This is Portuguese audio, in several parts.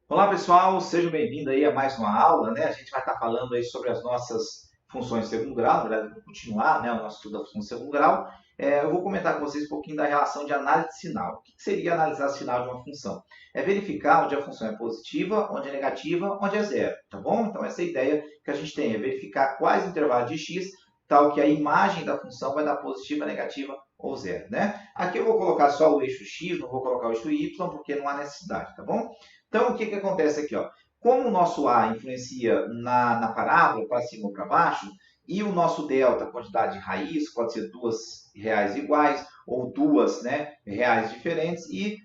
Olá pessoal, sejam bem-vindos aí a mais uma aula, né? A gente vai estar falando aí sobre as nossas funções de segundo grau, na verdade, vou continuar, né, o nosso estudo da função de segundo grau. Eu vou comentar com vocês um pouquinho da relação de análise de sinal. O que seria analisar sinal de uma função? É verificar onde a função é positiva, onde é negativa, onde é zero, tá bom? Então essa é a ideia que a gente tem, é verificar quais intervalos de x, tal que a imagem da função vai dar positiva, negativa ou zero, né? Aqui eu vou colocar só o eixo x, não vou colocar o eixo y, porque não há necessidade, tá bom? Então, o que acontece aqui? Ó? Como o nosso A influencia na parábola, para cima ou para baixo, e o nosso delta, quantidade de raiz, pode ser duas reais iguais, ou duas, né, reais diferentes, e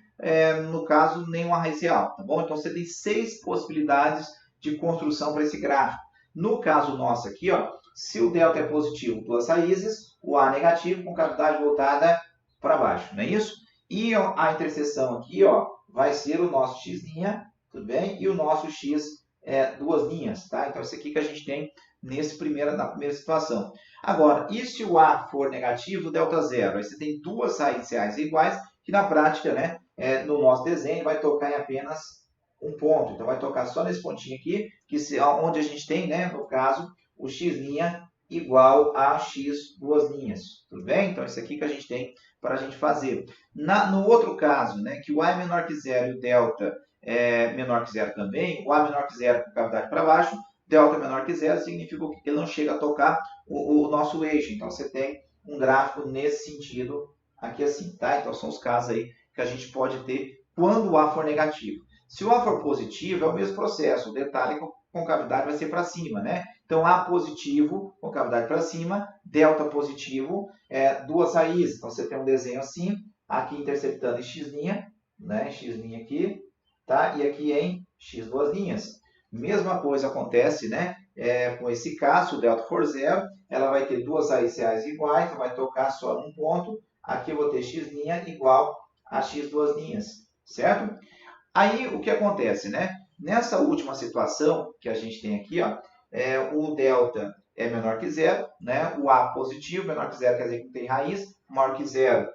no caso, nenhuma raiz real, tá bom? Então, você tem 6 possibilidades de construção para esse gráfico. No caso nosso aqui, ó, se o delta é positivo, duas raízes, o A negativo, com cavidade voltada para baixo, não é isso? E a interseção aqui, ó, vai ser o nosso x', tudo bem? E o nosso x é duas linhas, tá? Então, isso aqui que a gente tem na primeira situação. Agora, e se o A for negativo, delta zero? Aí você tem duas raízes reais iguais, que na prática, né, no nosso desenho, vai tocar em apenas um ponto. Então, vai tocar só nesse pontinho aqui, onde a gente tem, né, no caso, o x' igual a x duas linhas. Tudo bem? Então, isso aqui que a gente tem para a gente fazer. No outro caso, né, que o A é menor que zero e o delta é menor que zero também, o A menor que zero com cavidade para baixo, delta menor que zero significa que ele não chega a tocar o nosso eixo. Então, você tem um gráfico nesse sentido aqui assim, tá? Então, são os casos aí que a gente pode ter quando o A for negativo. Se o A for positivo, é o mesmo processo. O detalhe com cavidade vai ser para cima, né? Então, A positivo com cavidade para cima, delta positivo, duas raízes. Então, você tem um desenho assim, aqui interceptando em x', né? X' aqui, tá? E aqui em x duas linhas. Mesma coisa acontece, né? Com esse caso, se o delta for zero, ela vai ter duas raízes reais iguais, então vai tocar só num ponto. Aqui eu vou ter x' igual a x duas linhas, certo? Aí o que acontece, né? Nessa última situação que a gente tem aqui, ó, o delta é menor que zero, né? O A positivo, menor que zero quer dizer que não tem raiz, maior que zero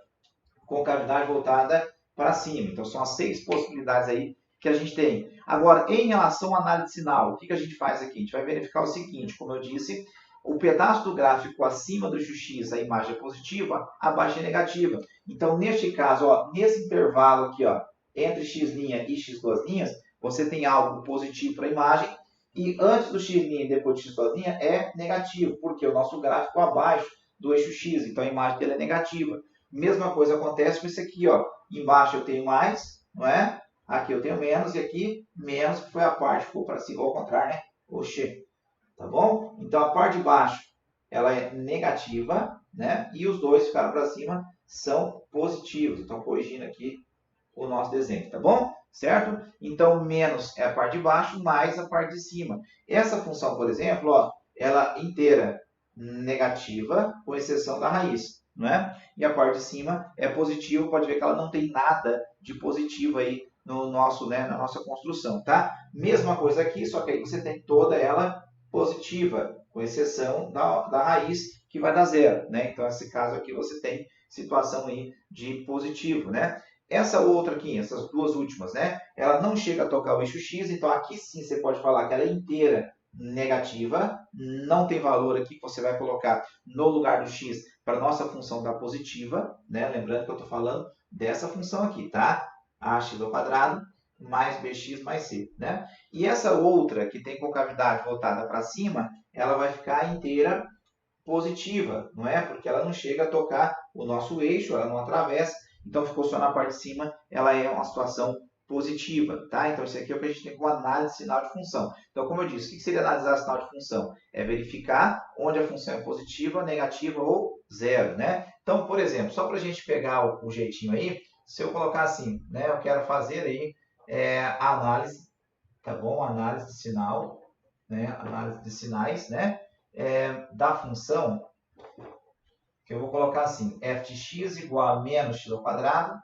com cavidade voltada para cima. Então, são as 6 possibilidades aí que a gente tem. Agora, em relação à análise de sinal, o que a gente faz aqui? A gente vai verificar o seguinte, como eu disse, o pedaço do gráfico acima do x, a imagem é positiva, abaixo é negativa. Então, neste caso, ó, nesse intervalo aqui, ó, entre x' e x duas linhas, você tem algo positivo para a imagem, e antes do x' e depois de x duas linhas é negativo, porque o nosso gráfico é abaixo do eixo x, então a imagem dele é negativa. Mesma coisa acontece com isso aqui, ó. Embaixo eu tenho mais, não é? Aqui eu tenho menos e aqui menos, que foi a parte que ficou para cima, ou ao contrário, né? Oxê, tá bom? Então a parte de baixo ela é negativa, né? E os dois ficaram para cima são positivos. Então corrigindo aqui o nosso desenho, tá bom? Certo? Então menos é a parte de baixo, mais a parte de cima. Essa função, por exemplo, ó, ela inteira negativa, com exceção da raiz, não é? E a parte de cima é positiva, pode ver que ela não tem nada de positivo aí no nosso, né, na nossa construção, tá? Mesma coisa aqui, só que aí você tem toda ela positiva, com exceção da raiz, que vai dar zero, né? Então, nesse caso aqui, você tem situação aí de positivo, né? Essa outra aqui, essas duas últimas, né? Ela não chega a tocar o eixo x, então aqui sim você pode falar que ela é inteira negativa, não tem valor aqui que você vai colocar no lugar do x para nossa função dar positiva, né? Lembrando que eu estou falando dessa função aqui, tá? Ax ao quadrado mais bx mais c, né? E essa outra que tem concavidade voltada para cima, ela vai ficar inteira positiva, não é? Porque ela não chega a tocar o nosso eixo, ela não atravessa, então ficou só na parte de cima, ela é uma situação positiva, tá? Então isso aqui é o que a gente tem como análise de sinal de função. Então, como eu disse, o que seria analisar sinal de função? É verificar onde a função é positiva, negativa ou zero, né? Então, por exemplo, só para a gente pegar o jeitinho aí, se eu colocar assim, né? Eu quero fazer aí a análise, tá bom? Análise de sinal, né? Análise de sinais, né? Da função, que eu vou colocar assim, f de x igual a menos x ao quadrado,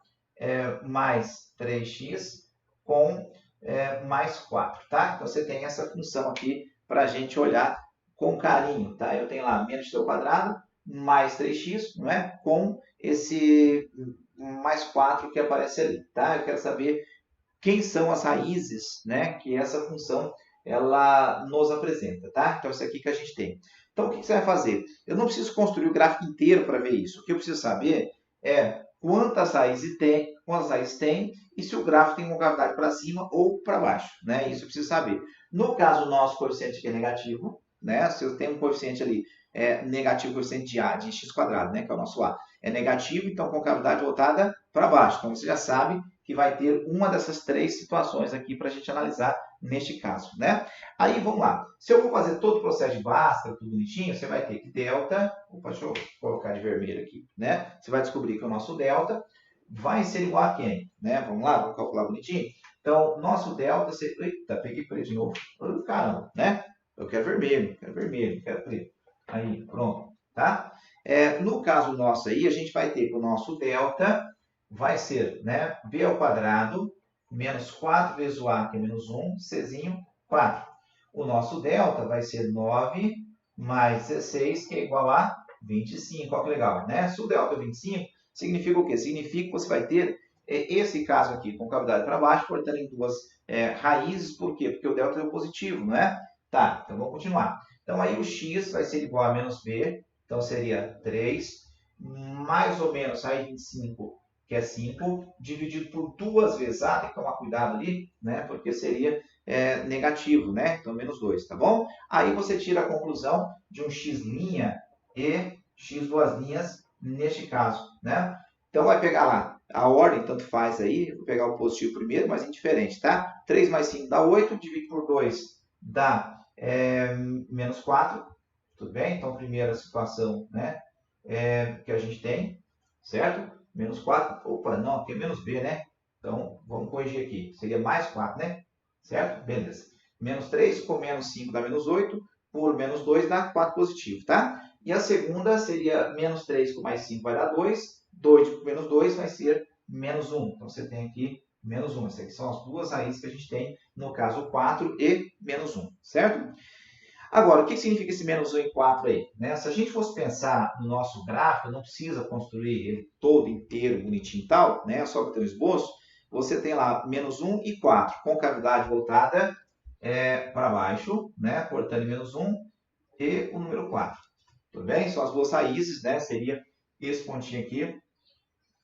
mais 3x com mais 4, tá? Então, você tem essa função aqui para a gente olhar com carinho, tá? Eu tenho lá menos x ao quadrado, mais 3x, não é? Com esse mais 4 que aparece ali, tá? Eu quero saber quem são as raízes, né, que essa função ela nos apresenta, tá? Então, isso aqui que a gente tem. Então, o que você vai fazer? Eu não preciso construir o gráfico inteiro para ver isso. O que eu preciso saber é quantas raízes tem e se o gráfico tem concavidade para cima ou para baixo, né? Isso eu preciso saber. No caso, o nosso coeficiente aqui é negativo, né? Se eu tenho um coeficiente ali negativo, coeficiente de A, de x quadrado, né? Que é o nosso A, é negativo, então concavidade voltada para baixo. Então, você já sabe que vai ter uma dessas três situações aqui para a gente analisar neste caso, né? Aí, vamos lá. Se eu for fazer todo o processo de Bhaskara, tudo bonitinho, você vai ter que delta, opa, deixa eu colocar de vermelho aqui, né? Você vai descobrir que o nosso delta vai ser igual a quem, né? Vamos lá, vou calcular bonitinho. Então, nosso delta, eita, peguei preto de novo. Caramba, né? Eu quero vermelho, quero preto. Aí, pronto, tá? No caso nosso aí, a gente vai ter que o nosso delta vai ser, né, b ao quadrado menos 4 vezes o a, que é menos 1, czinho, 4. O nosso delta vai ser 9 mais 16, que é igual a 25. Olha que legal, né? Se o delta é 25, significa o quê? Significa que você vai ter esse caso aqui, com cavidade para baixo, cortando em duas raízes. Por quê? Porque o delta é positivo, não é? Tá, então vamos continuar. Então aí o x vai ser igual a menos b, então seria 3, mais ou menos raiz de 25, que é 5, dividido por duas vezes A, tem que tomar cuidado ali, né? Porque seria negativo, né? Então, menos 2, tá bom? Aí você tira a conclusão de um x' e x duas linhas neste caso, né? Então, vai pegar lá, a ordem tanto faz aí, vou pegar o positivo primeiro, mas indiferente, tá? 3 mais 5 dá 8, dividido por 2 dá menos 4, tudo bem? Então, primeira situação, né? Que a gente tem, certo? Menos 4, opa, não, aqui é menos b, né? Então, vamos corrigir aqui, seria mais 4, né? Certo? Beleza. Menos 3 com menos 5 dá menos 8, por menos 2 dá 4 positivo, tá? E a segunda seria menos 3 com mais 5 vai dar 2, 2 com menos 2 vai ser menos 1. Então, você tem aqui menos 1. Essas aqui são as duas raízes que a gente tem, no caso 4 e menos 1, certo? Agora, o que significa esse menos 1 e 4 aí? Né? Se a gente fosse pensar no nosso gráfico, não precisa construir ele todo inteiro, bonitinho e tal, né? Só para ter um esboço. Você tem lá menos 1 e 4, com cavidade voltada para baixo, né? Cortando em menos 1 e o número 4. Tudo bem? São as duas raízes, né? Seria esse pontinho aqui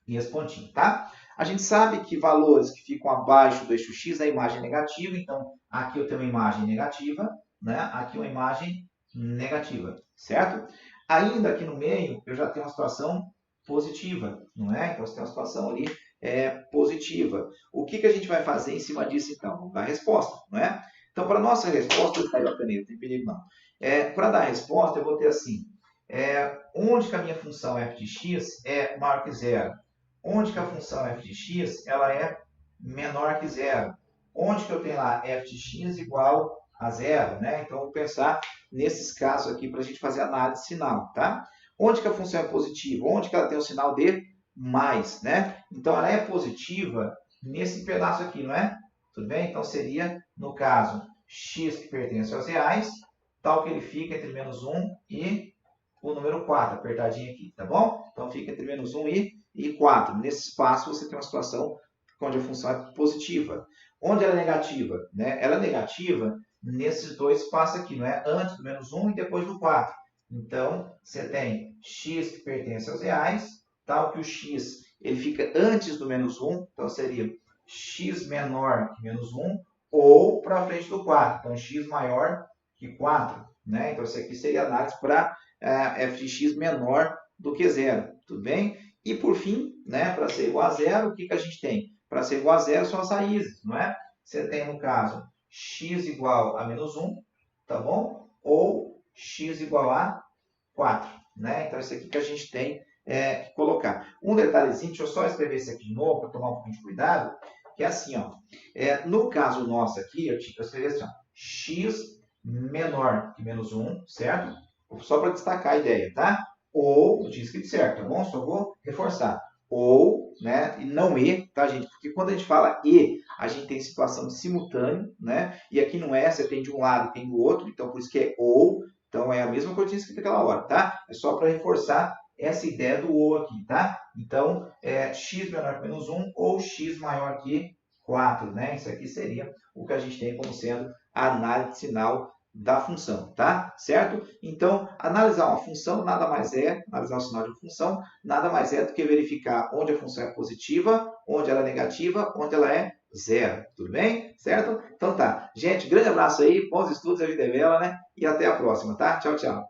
e esse pontinho, tá? A gente sabe que valores que ficam abaixo do eixo x, a imagem é negativa, então aqui eu tenho uma imagem negativa, né? Aqui uma imagem negativa, certo? Ainda aqui no meio, eu já tenho uma situação positiva, não é? Então, você tem uma situação ali positiva. O que a gente vai fazer em cima disso, então? Vamos dar a resposta, não é? Então, para a nossa resposta, eu caiu a caneta, não tem perigo não. Para dar a resposta, eu vou ter assim, onde que a minha função f de x é maior que zero? Onde que a função f de x ela é menor que zero? Onde que eu tenho lá f de x igual a zero, né? Então, vou pensar nesses casos aqui para a gente fazer análise de sinal, tá? Onde que a função é positiva? Onde que ela tem o sinal de mais, né? Então, ela é positiva nesse pedaço aqui, não é? Tudo bem? Então, seria, no caso, x que pertence aos reais, tal que ele fica entre menos 1 e o número 4, apertadinho aqui, tá bom? Então, fica entre menos 1 e 4. Nesse espaço, você tem uma situação onde a função é positiva. Onde ela é negativa? Né? Ela é negativa nesses dois espaços aqui, não é? Antes do menos 1 e depois do 4. Então, você tem x que pertence aos reais, tal que o x ele fica antes do menos 1, então seria x menor que menos 1, ou para frente do 4, então x maior que 4. Né? Então, isso aqui seria análise para f de x menor do que zero, tudo bem? E por fim, né, para ser igual a zero, o que a gente tem? Para ser igual a zero são as raízes, não é? Você tem, no caso, x igual a menos 1, tá bom? Ou x igual a 4, né? Então, isso aqui que a gente tem que colocar. Um detalhezinho, deixa eu só escrever isso aqui de novo, para tomar um pouquinho de cuidado, que é assim, ó. No caso nosso aqui, eu escrevi assim, ó, x menor que menos 1, certo? Só para destacar a ideia, tá? Ou, eu tinha escrito certo, tá bom? Só vou reforçar. Ou, né? E não e, tá, gente? Porque quando a gente fala e, a gente tem situação de simultâneo, né? E aqui não é, você tem de um lado e tem do outro, então por isso que é ou. Então é a mesma coisa que eu tinha escrito naquela hora, tá? É só para reforçar essa ideia do ou aqui, tá? Então, x menor que menos 1 ou x maior que 4, né? Isso aqui seria o que a gente tem como sendo a análise de sinal da função, tá? Certo? Então, analisar uma função nada mais é, analisar o sinal de uma função, nada mais é do que verificar onde a função é positiva, onde ela é negativa, onde ela é zero. Tudo bem? Certo? Então tá. Gente, grande abraço aí, bons estudos, a vida é bela, né? E até a próxima, tá? Tchau, tchau.